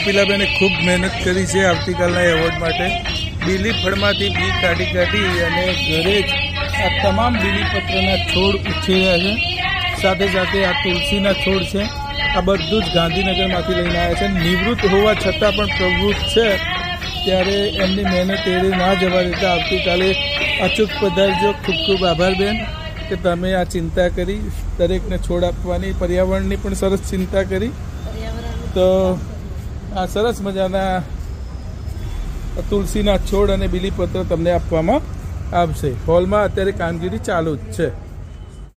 કપિલાબેને ખૂબ મહેનત કરી છે આવતીકાલના એવોર્ડ માટે। બીલી ફળમાંથી બી કાઢી અને ઘરે જ આ તમામ બીલીપત્રના છોડ ઉછેર્યા છે। સાથે સાથે આ તુલસીના છોડ છે, આ બધું જ ગાંધીનગરમાંથી લઈને આવ્યા છે। નિવૃત્ત હોવા છતાં પણ પ્રવૃત્ત છે, ત્યારે એમની મહેનત એળે ના જવા દેતા આવતીકાલે અચૂક પધારજો। ખૂબ ખૂબ આભાર બેન કે તમે આ ચિંતા કરી, દરેકને છોડ આપવાની, પર્યાવરણની પણ સરસ ચિંતા કરી। તો આ સરસ મજાના તુલસીના છોડ અને બીલીપત્ર તમને આપવામાં આવશે। હોલમાં અત્યારે કામગીરી ચાલુ જ છે।